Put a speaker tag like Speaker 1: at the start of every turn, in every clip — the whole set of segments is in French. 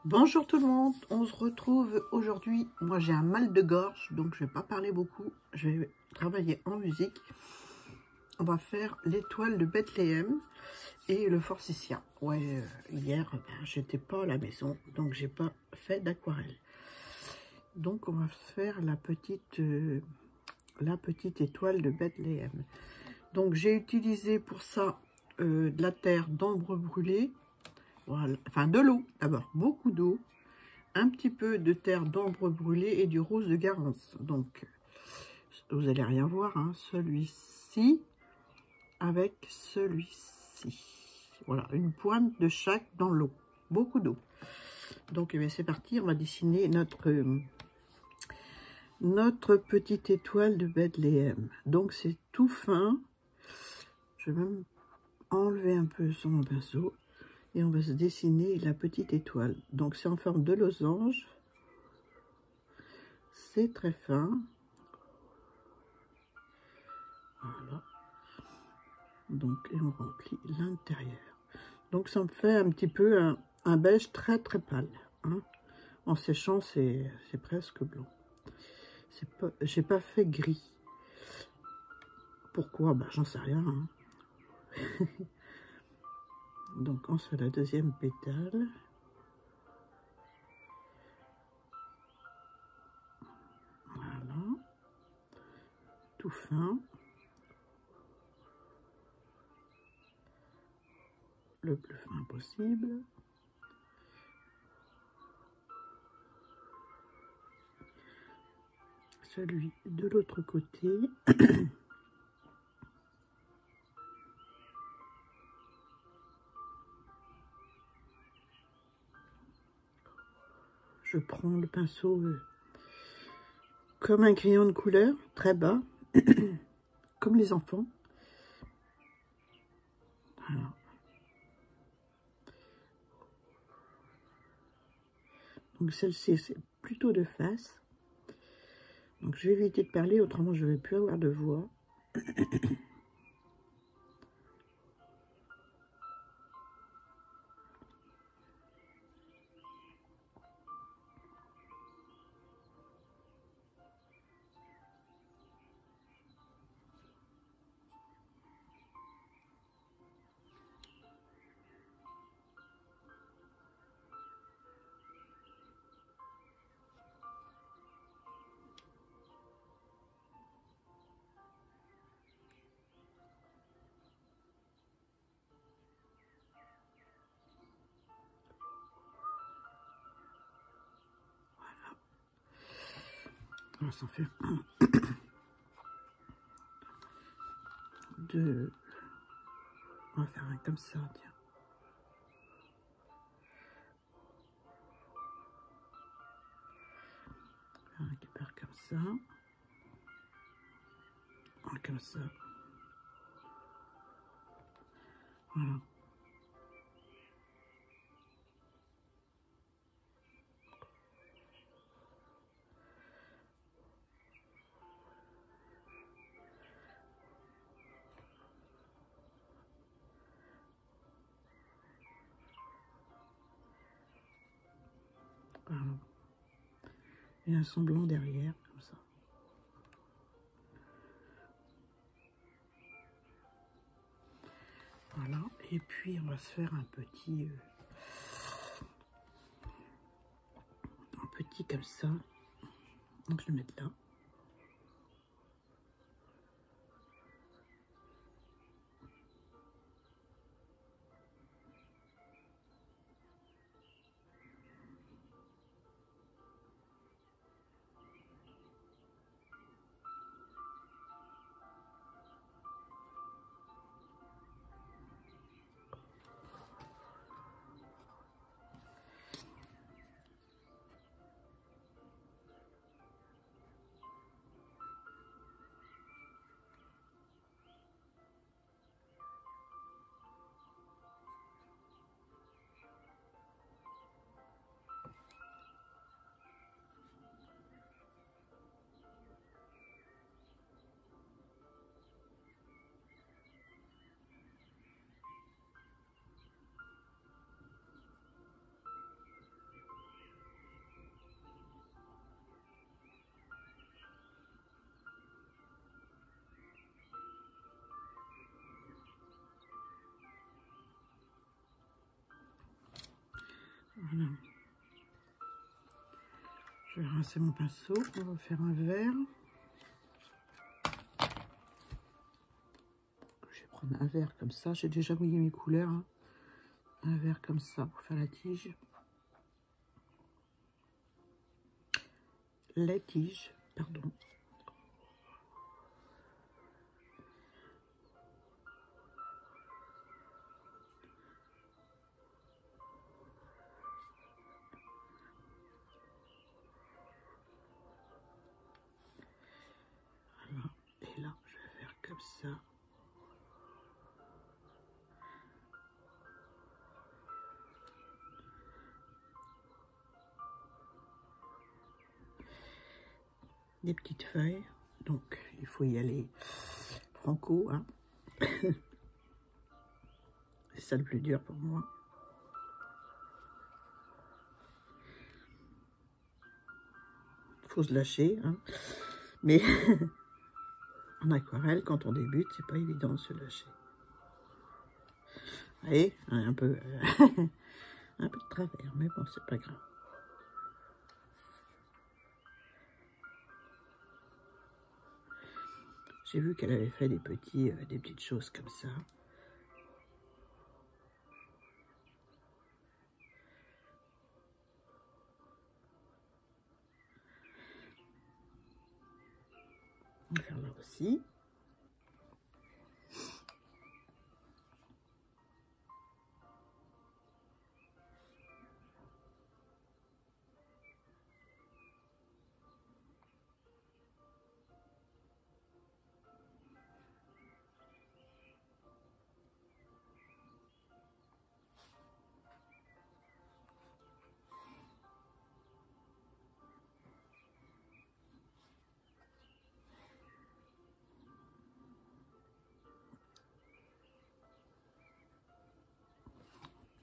Speaker 1: Bonjour tout le monde, on se retrouve aujourd'hui. Moi j'ai un mal de gorge, donc je vais pas parler beaucoup. Je vais travailler en musique. On va faire l'étoile de Bethléem et le forsythia. Ouais, hier j'étais pas à la maison, donc j'ai pas fait d'aquarelle. Donc on va faire la petite étoile de Bethléem. Donc j'ai utilisé pour ça de la terre d'ambre brûlée. Voilà, enfin de l'eau d'abord, beaucoup d'eau, un petit peu de terre d'ambre brûlée et du rose de Garance. Donc vous allez rien voir, hein, celui-ci avec celui-ci. Voilà, une pointe de chaque dans l'eau, beaucoup d'eau. Donc c'est parti, on va dessiner notre petite étoile de Bethléem. Donc c'est tout fin. Je vais même enlever un peu sur mon pinceau. Et on va se dessiner la petite étoile. Donc c'est en forme de losange. C'est très fin. Voilà. Donc et on remplit l'intérieur. Donc ça me fait un petit peu un beige très très pâle. Hein. En séchant c'est presque blanc. J'ai pas fait gris. Pourquoi? Bah j'en sais rien. Hein. Donc on fait la deuxième pétale. Voilà. Tout fin. Le plus fin possible. Celui de l'autre côté. Je prends le pinceau comme un crayon de couleur, très bas, comme les enfants. Voilà. Donc celle-ci, c'est plutôt de face. Donc je vais éviter de parler, autrement je ne vais plus avoir de voix. On va s'en faire un. Deux. On va faire un comme ça, tiens. Un qui part comme ça. Un comme ça. Voilà. Voilà. Et un semblant derrière, comme ça. Voilà. Et puis, on va se faire un petit comme ça. Donc, je vais le mettre là. Voilà. Je vais rincer mon pinceau. On va faire un vert. Je vais prendre un vert comme ça. J'ai déjà mouillé mes couleurs. Hein. Un vert comme ça pour faire la tige. Les tiges, pardon. Voilà. Et là, je vais faire comme ça. Des petites feuilles, donc il faut y aller franco, hein. C'est ça le plus dur pour moi. Faut se lâcher, hein. Mais en aquarelle, quand on débute, c'est pas évident de se lâcher. Vous voyez, un peu, un peu de travers, mais bon, c'est pas grave. J'ai vu qu'elle avait fait des petites choses comme ça. On va faire là aussi.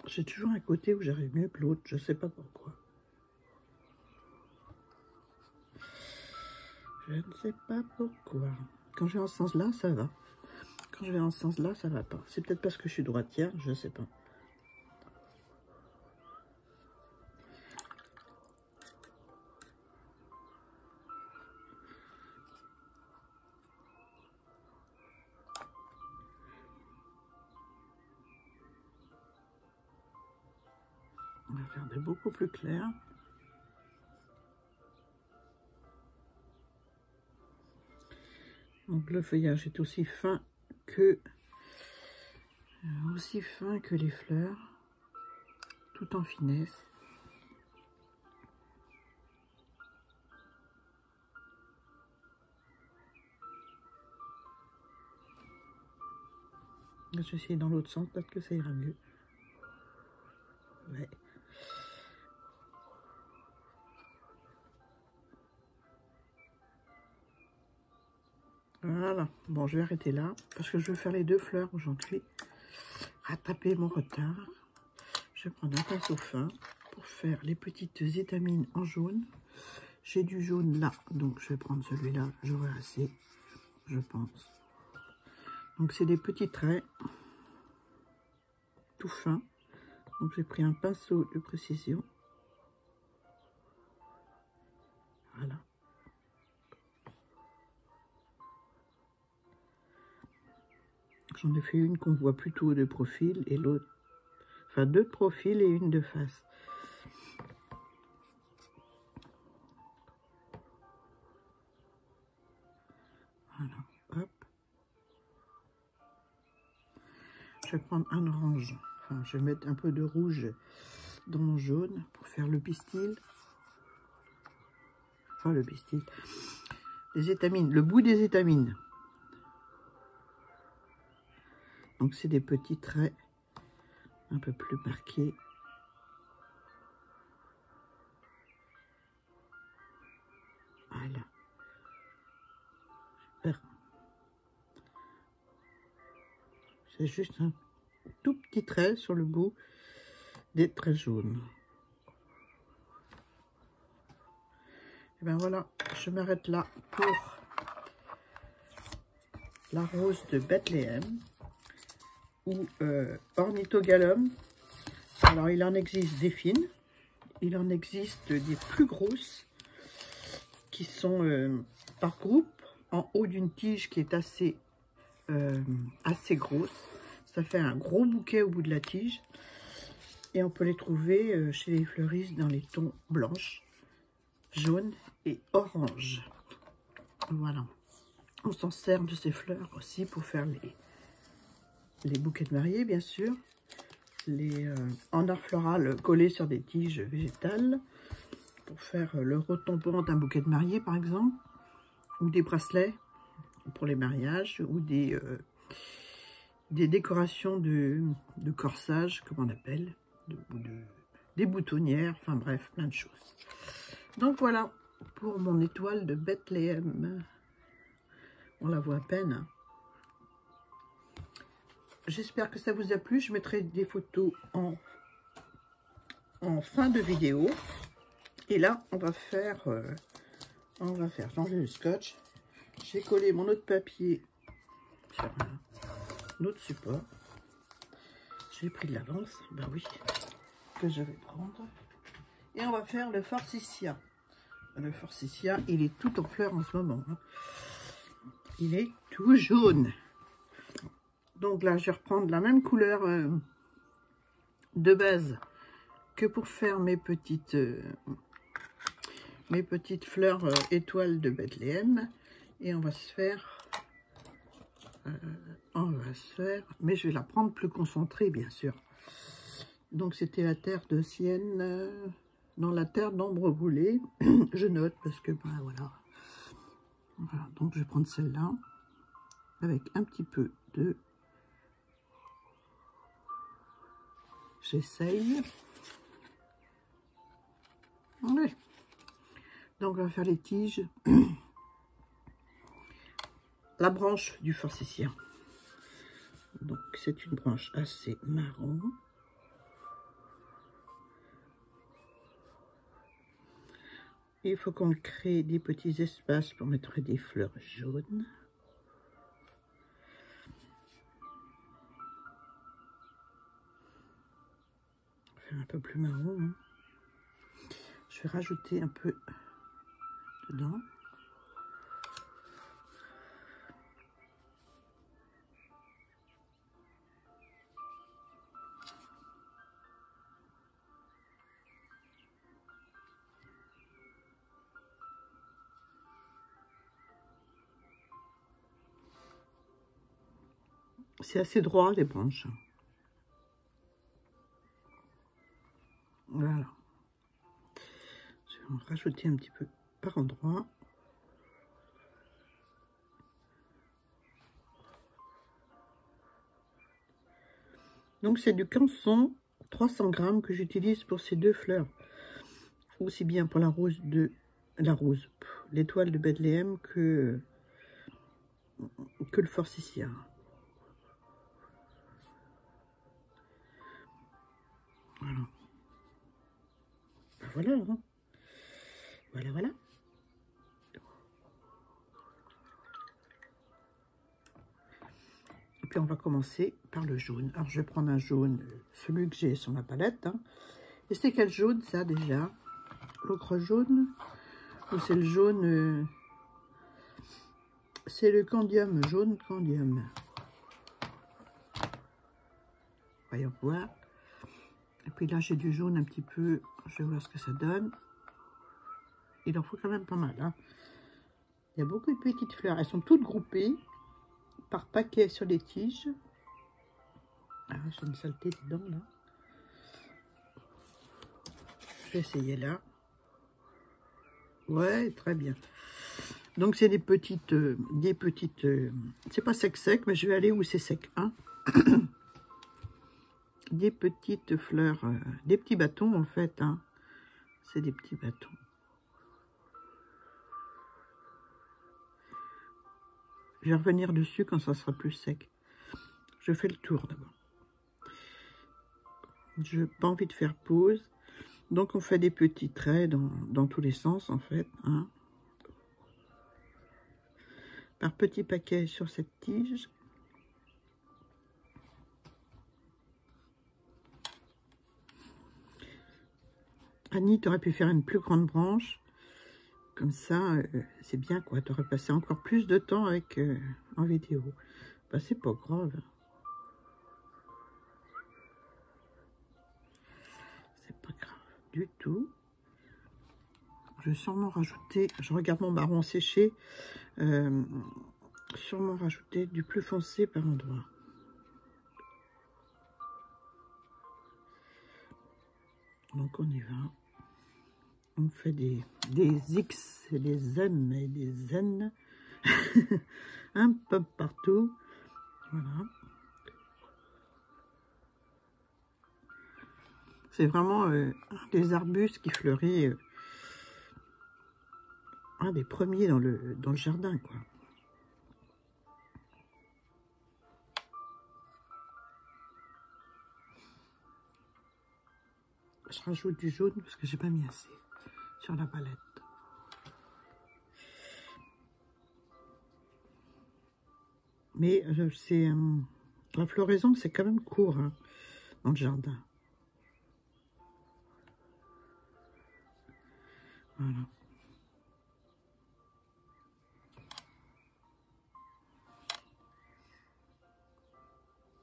Speaker 1: J'ai toujours un côté où j'arrive mieux que l'autre, je sais pas pourquoi. Je ne sais pas pourquoi. Quand je vais en ce sens-là, ça va. Quand je vais en ce sens-là, ça va pas. C'est peut-être parce que je suis droitière, je sais pas. On va faire de beaucoup plus clair. Donc le feuillage est aussi fin que les fleurs, tout en finesse. Je vais essayer dans l'autre sens, peut-être que ça ira mieux. Ouais. Voilà, bon, je vais arrêter là, parce que je vais faire les deux fleurs aujourd'hui. Rattraper mon retard. Je vais prendre un pinceau fin pour faire les petites étamines en jaune. J'ai du jaune là, donc je vais prendre celui-là, j'aurai assez, je pense. Donc c'est des petits traits, tout fins. Donc j'ai pris un pinceau de précision. Voilà. J'en ai fait une qu'on voit plutôt de profil et l'autre, enfin deux de profil et une de face. Voilà, hop. Je vais prendre un orange, enfin je vais mettre un peu de rouge dans mon jaune pour faire le pistil. Enfin le pistil, les étamines, le bout des étamines. Donc c'est des petits traits un peu plus marqués. Voilà. Super. C'est juste un tout petit trait sur le bout des traits jaunes. Et ben voilà, je m'arrête là pour la rose de Bethléem ou Ornithogalum. Alors il en existe des fines il en existe des plus grosses qui sont par groupe en haut d'une tige qui est assez grosse. Ça fait un gros bouquet au bout de la tige. Et on peut les trouver chez les fleuristes dans les tons blanches, jaunes et orange. Voilà. On s'en sert de ces fleurs aussi pour faire les bouquets de mariée, bien sûr. En art floral collés sur des tiges végétales. Pour faire le retombant d'un bouquet de mariée, par exemple. Ou des bracelets pour les mariages. Ou des décorations de corsage, comme on appelle. Des boutonnières, enfin bref, plein de choses. Donc voilà pour mon étoile de Bethléem. On la voit à peine. Hein. J'espère que ça vous a plu. Je mettrai des photos en fin de vidéo. Et là, on va faire changer le scotch. J'ai collé mon autre papier sur un autre support. J'ai pris de l'avance, ben oui, que je vais prendre. Et on va faire le forsythia. Le forsythia, il est tout en fleurs en ce moment. Hein. Il est tout jaune. Donc là, je vais reprendre la même couleur de base que pour faire mes petites fleurs étoiles de Bethléem. Et on va se faire... mais je vais la prendre plus concentrée, bien sûr. Donc c'était la terre de Sienne, dans la terre d'ambre brûlé. Je note parce que, ben voilà. Voilà, donc je vais prendre celle-là avec un petit peu de... J'essaye. Ouais. Donc on va faire les tiges. La branche du forsythia. Donc c'est une branche assez marron. Il faut qu'on crée des petits espaces pour mettre des fleurs jaunes. Faire un peu plus marron. Hein. Je vais rajouter un peu dedans. C'est assez droit les branches. Voilà. Je vais en rajouter un petit peu par endroit. Donc c'est du canson 300 grammes que j'utilise pour ces deux fleurs. Aussi bien pour l'étoile de Bethléem que le forsythia. Voilà. Ben voilà. Hein. Voilà, voilà. Et puis on va commencer par le jaune. Alors je vais prendre un jaune, celui que j'ai sur ma palette. Hein. Et c'est quel jaune ça déjà? L'ocre jaune? Ou c'est le jaune... c'est le candium, jaune candium. Voyons voir. Et puis là j'ai du jaune un petit peu. Je vais voir ce que ça donne. Il en faut quand même pas mal. Hein. Il y a beaucoup de petites fleurs. Elles sont toutes groupées par paquets sur les tiges. Ah, j'ai une saleté dedans là. Je vais essayer là. Ouais, très bien. Donc c'est des petites, c'est pas sec, mais je vais aller où c'est sec. Hein. Des petites fleurs, des petits bâtons en fait. Hein. C'est des petits bâtons. Je vais revenir dessus quand ça sera plus sec. Je fais le tour d'abord. Je n'ai pas envie de faire pause. Donc on fait des petits traits dans tous les sens en fait. Hein. Par petits paquets sur cette tige. Annie, tu aurais pu faire une plus grande branche. Comme ça, c'est bien, quoi. Tu aurais passé encore plus de temps avec en vidéo. Bah, c'est pas grave. C'est pas grave du tout. Je vais sûrement rajouter, je regarde mon marron séché, sûrement rajouter du plus foncé par endroit. Donc on y va. On fait des X et des M et des N un peu partout. Voilà. C'est vraiment un des arbustes qui fleurit, un des premiers dans le jardin, quoi. Je rajoute du jaune parce que j'ai pas mis assez sur la palette. Mais c'est la floraison, c'est quand même court, hein, dans le jardin. Voilà.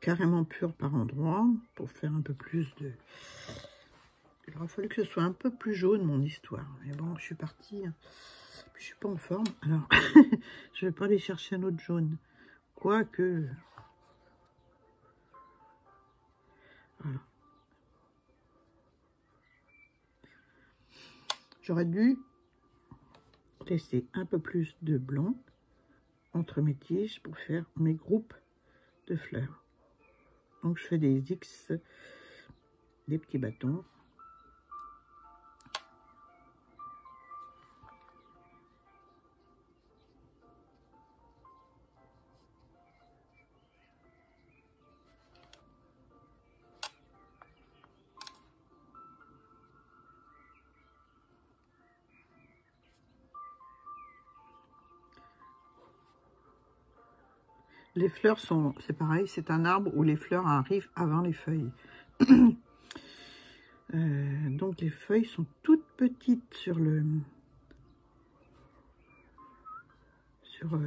Speaker 1: Carrément pur par endroit pour faire un peu plus de... Il aurait fallu que ce soit un peu plus jaune, mon histoire. Mais bon, je suis partie. Je suis pas en forme. Alors, je vais pas aller chercher un autre jaune. Quoique... Voilà. J'aurais dû laisser un peu plus de blanc entre mes tiges pour faire mes groupes de fleurs. Donc, je fais des X, des petits bâtons. Les fleurs sont, c'est pareil, c'est un arbre où les fleurs arrivent avant les feuilles. Donc les feuilles sont toutes petites sur le... sur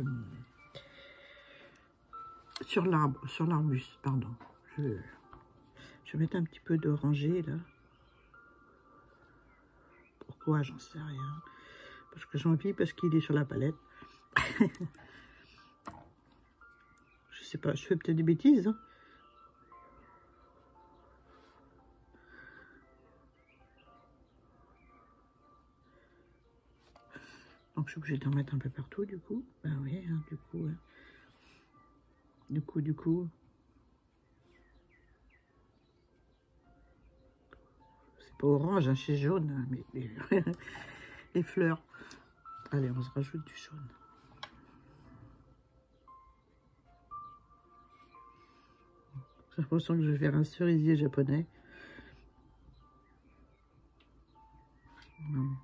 Speaker 1: l'arbre, sur l'arbuste, pardon. Je vais mettre un petit peu d'orangé là. Pourquoi? J'en sais rien. Parce que j'ai envie, parce qu'il est sur la palette. Je sais pas, je fais peut-être des bêtises. Hein. Donc je suis obligée d'en mettre un peu partout du coup. Ben oui, hein, du coup. Hein. Du coup. C'est pas orange, hein, c'est jaune, hein, mais les fleurs. Allez, on se rajoute du jaune. J'ai l'impression que je vais faire un cerisier japonais. Non.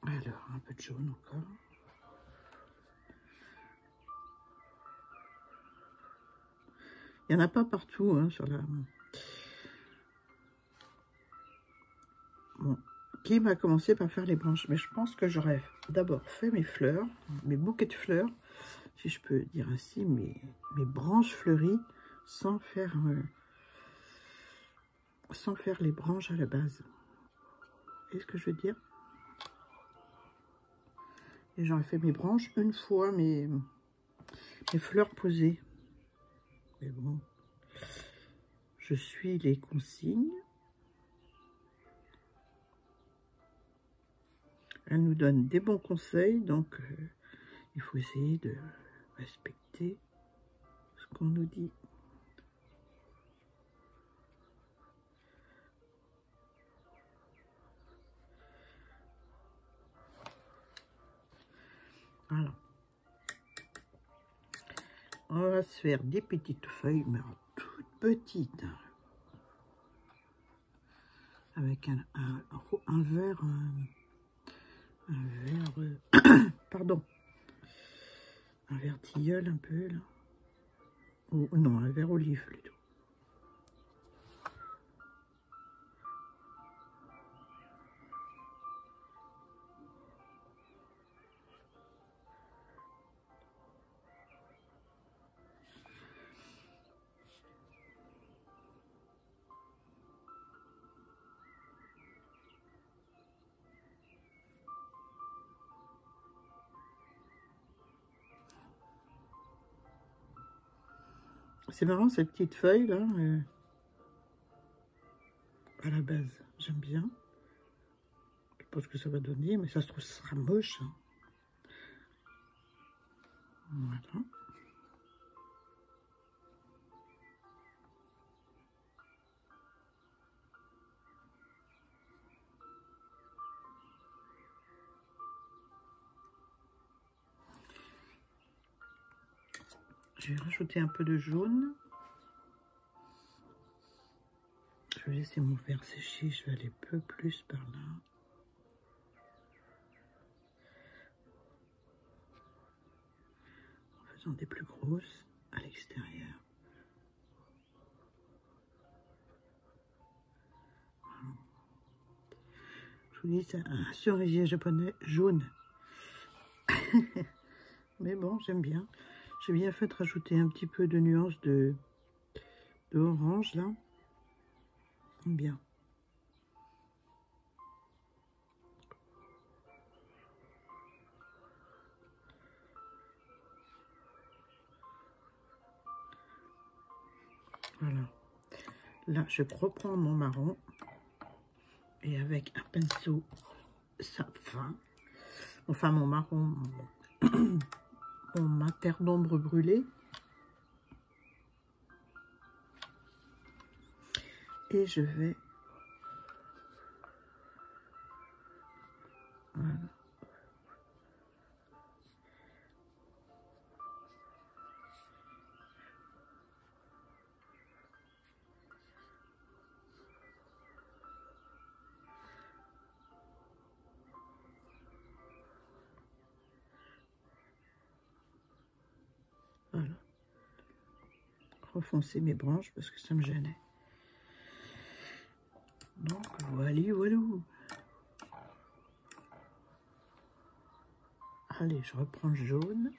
Speaker 1: Alors, un peu de jaune encore. Il n'y en a pas partout hein, sur la... Bon, qui m'a commencé par faire les branches. Mais je pense que j'aurais d'abord fait mes fleurs, mes bouquets de fleurs, si je peux dire ainsi, mes branches fleuries, sans faire les branches à la base. Vous voyez ce que je veux dire? Et j'aurais fait mes branches une fois mes fleurs posées. Mais bon, je suis les consignes. Elle nous donne des bons conseils, donc il faut essayer de respecter ce qu'on nous dit. Voilà. On va se faire des petites feuilles, mais toutes petites. Avec un un vert, pardon, un vert tilleul un peu là. Oh, non, un vert olive plutôt. C'est marrant cette petite feuille là, à la base, j'aime bien. Je sais pas ce que ça va donner, mais ça se trouve ce sera moche. Hein. Voilà. Je vais rajouter un peu de jaune. Je vais laisser mon verre sécher, je vais aller un peu plus par là. En faisant des plus grosses à l'extérieur. Voilà. Je vous dis, c'est un cerisier japonais jaune. Mais bon, j'aime bien. J'ai bien fait de rajouter un petit peu de nuance de orange là. Bien. Voilà. Là, je reprends mon marron. Et avec un pinceau fin, enfin mon marron, ma terre d'ombre brûlée. Et je vais... Voilà. Voilà. Refoncer mes branches parce que ça me gênait. Donc voilà, voilà. Allez, je reprends le jaune.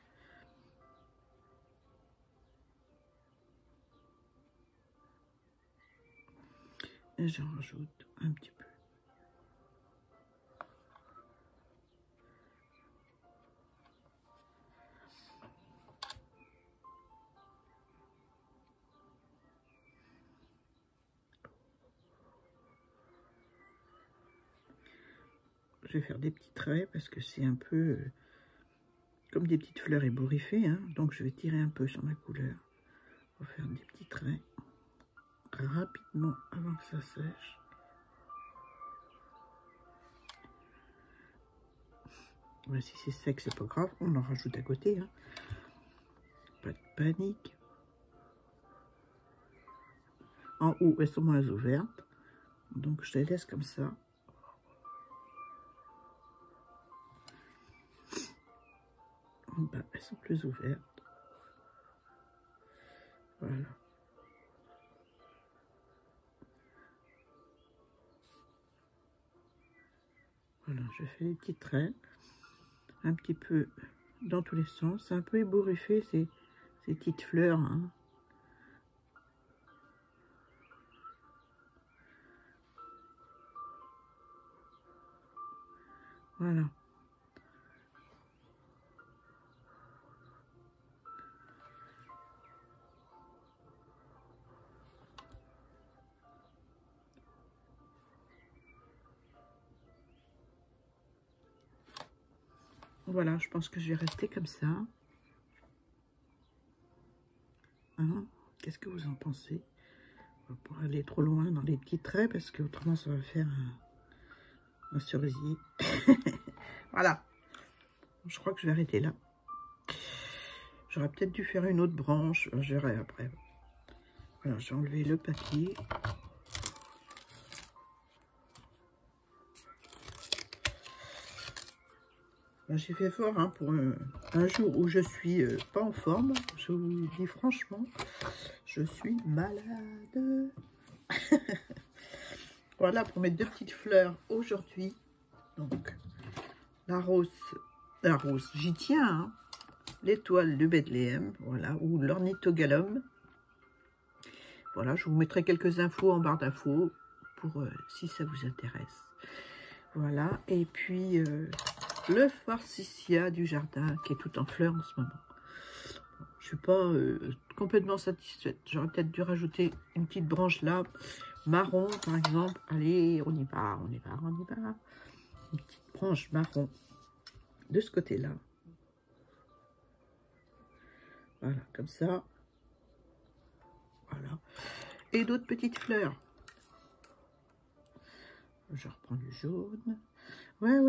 Speaker 1: Et j'en rajoute un petit peu. Je vais faire des petits traits parce que c'est un peu comme des petites fleurs ébouriffées. Hein, donc je vais tirer un peu sur ma couleur pour faire des petits traits rapidement avant que ça sèche. Ouais, si c'est sec, c'est pas grave, on en rajoute à côté. Hein. Pas de panique. En haut, elles sont moins ouvertes. Donc je les laisse comme ça. En bas, elles sont plus ouvertes. Voilà. Voilà, je fais des petits traits. Un petit peu dans tous les sens. C'est un peu ébouriffé ces petites fleurs. Hein. Voilà. Voilà, je pense que je vais rester comme ça. Hein? Qu'est-ce que vous en pensez? On va pas aller trop loin dans les petits traits parce que autrement ça va faire un cerisier. Voilà. Je crois que je vais arrêter là. J'aurais peut-être dû faire une autre branche. Je verrai après. Voilà, j'ai enlevé le papier. Ben, j'ai fait fort hein, pour un jour où je suis pas en forme. Je vous dis franchement, je suis malade. Voilà pour mes 2 petites fleurs aujourd'hui. Donc, la rose, j'y tiens. Hein. L'étoile de Bethléem, voilà, ou l'ornithogalum. Voilà, je vous mettrai quelques infos en barre d'infos pour si ça vous intéresse. Voilà, et puis le forsythia du jardin qui est tout en fleurs en ce moment. Je suis pas complètement satisfaite. J'aurais peut-être dû rajouter une petite branche là, marron par exemple. Allez, on y va, on y va, on y va. Une petite branche marron de ce côté-là. Voilà, comme ça. Voilà. Et d'autres petites fleurs. Je reprends du jaune. Ouais,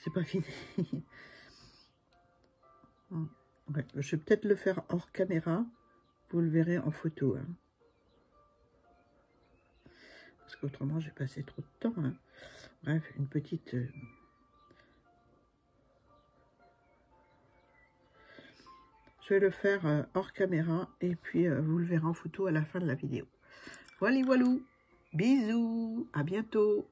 Speaker 1: c'est pas fini. Ouais, je vais peut-être le faire hors caméra. Vous le verrez en photo. Hein. Parce qu'autrement, j'ai passé trop de temps. Hein. Bref, une petite... Je vais le faire hors caméra. Et puis, vous le verrez en photo à la fin de la vidéo. Voilà, bisous, à bientôt.